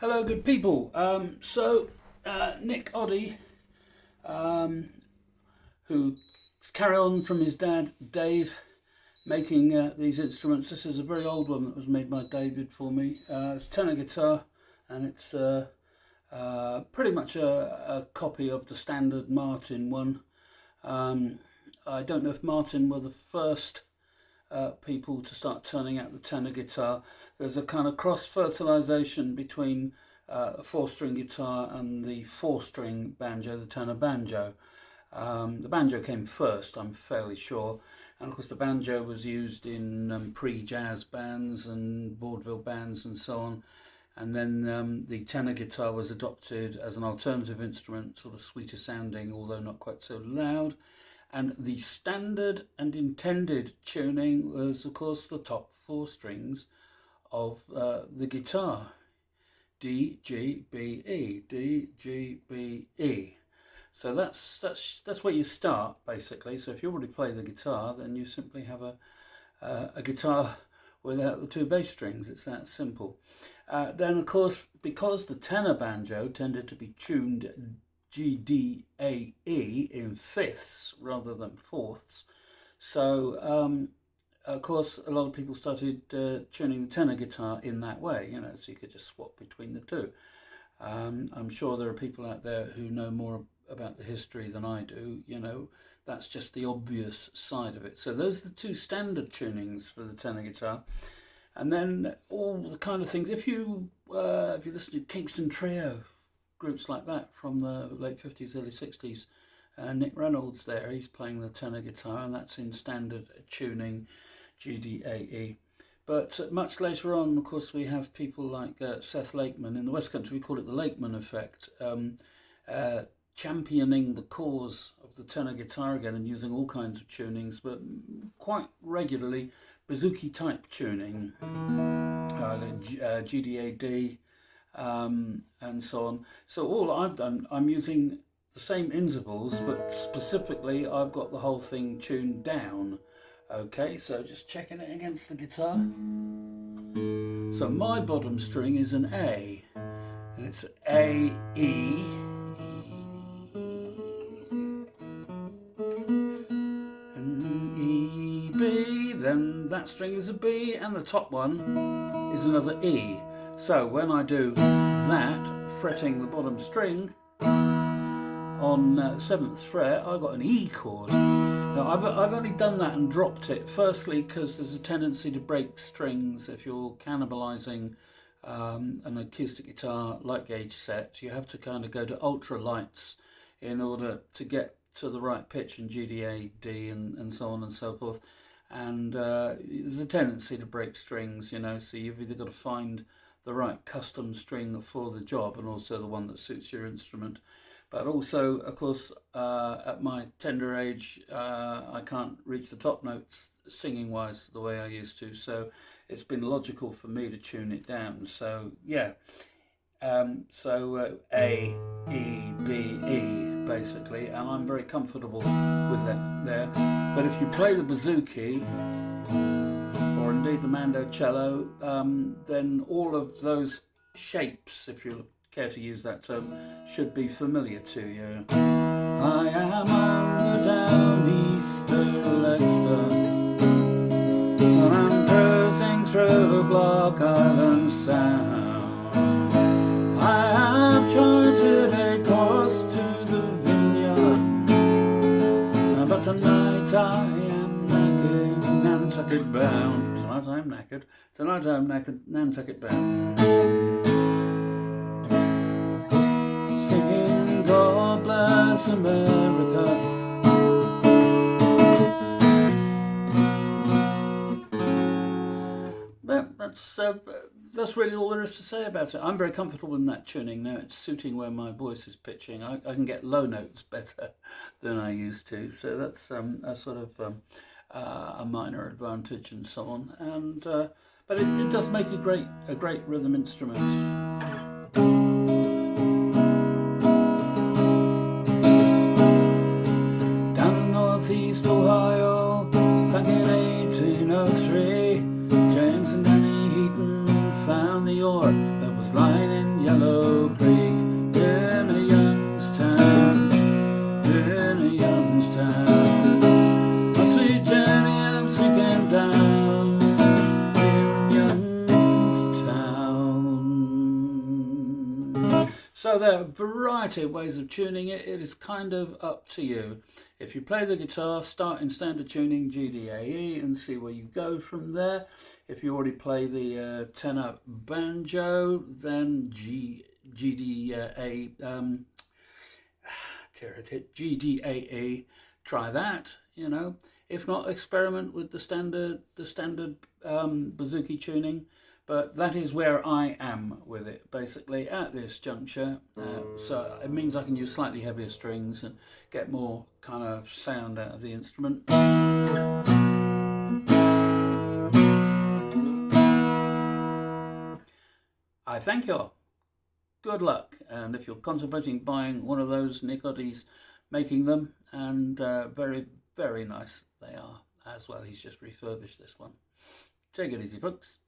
Hello, good people. Nick Oddys, who carry on from his dad, Dave, making these instruments. This is a very old one that was made by David for me. It's tenor guitar, and it's pretty much a copy of the standard Martin one. I don't know if Martin were the first people to start turning out the tenor guitar. There's a kind of cross-fertilization between a four-string guitar and the four-string banjo, the tenor banjo. The banjo came first, I'm fairly sure, and of course the banjo was used in pre-jazz bands and vaudeville bands and so on, and then the tenor guitar was adopted as an alternative instrument, sort of sweeter sounding, although not quite so loud. And the standard and intended tuning was, of course, the top four strings of the guitar. D, G, B, E, D, G, B, E. So that's where you start, basically. So if you already play the guitar, then you simply have a guitar without the two bass strings. It's that simple. Then, of course, because the tenor banjo tended to be tuned G, D, A, E in fifths rather than fourths. So, of course, a lot of people started tuning the tenor guitar in that way, so you could just swap between the two. I'm sure there are people out there who know more about the history than I do, that's just the obvious side of it. So those are the two standard tunings for the tenor guitar. And then all the kind of things, if you listen to Kingston Trio, groups like that from the late 50s, early 60s. Nick Reynolds there, he's playing the tenor guitar, and that's in standard tuning, G, D, A, E. But much later on, of course, we have people like Seth Lakeman. In the West Country, we call it the Lakeman effect, championing the cause of the tenor guitar again and using all kinds of tunings, but quite regularly bouzouki type tuning, G, D, A, D, and so on. So all I've done, I'm using the same intervals, but specifically I've got the whole thing tuned down. Okay, so just checking it against the guitar. So my bottom string is an A, and it's A, E, and E, B, then that string is a B, and the top one is another E. So when I do that, fretting the bottom string on 7th fret, I've got an E chord. Now I've only done that and dropped it, firstly because there's a tendency to break strings if you're cannibalizing an acoustic guitar light gauge set. You have to kind of go to ultra lights in order to get to the right pitch in G, D, A, D, and so on and so forth. And there's a tendency to break strings, so you've either got to find the right custom string for the job and also the one that suits your instrument. But also, of course, at my tender age, I can't reach the top notes singing wise the way I used to, so it's been logical for me to tune it down. So yeah, A, E, B, E basically, and I'm very comfortable with that there. But if you play the bouzouki, or indeed the mandocello, then all of those shapes, if you care to use that term, should be familiar to you. I am on the down easter Alexa, and I'm cruising through Block Island Sound. I have charted a course to the vineyard, but tonight I am naked, Nantucket bound. Tonight I'm knackered, Nantucket bound. Singing God Bless America. That's really all there is to say about it. I'm very comfortable in that tuning now. It's suiting where my voice is pitching. I can get low notes better than I used to, so that's a sort of a minor advantage and so on. And but it does make a great rhythm instrument. Down in northeast Ohio, back in 1803, James and Danny Heaton found the ore that was lying in yellow So there are a variety of ways of tuning it. It is kind of up to you. If you play the guitar, start in standard tuning, G, D, A, E, and see where you go from there. If you already play the tenor banjo, then G, D, A, G, D, A, E. Try that. You know. If not, experiment with the standard bouzouki tuning. But that is where I am with it, basically, at this juncture. So it means I can use slightly heavier strings and get more kind of sound out of the instrument. I thank you all. Good luck. And if you're contemplating buying one of those, Nick Oddys making them, and very, very nice they are as well. He's just refurbished this one. Take it easy, folks.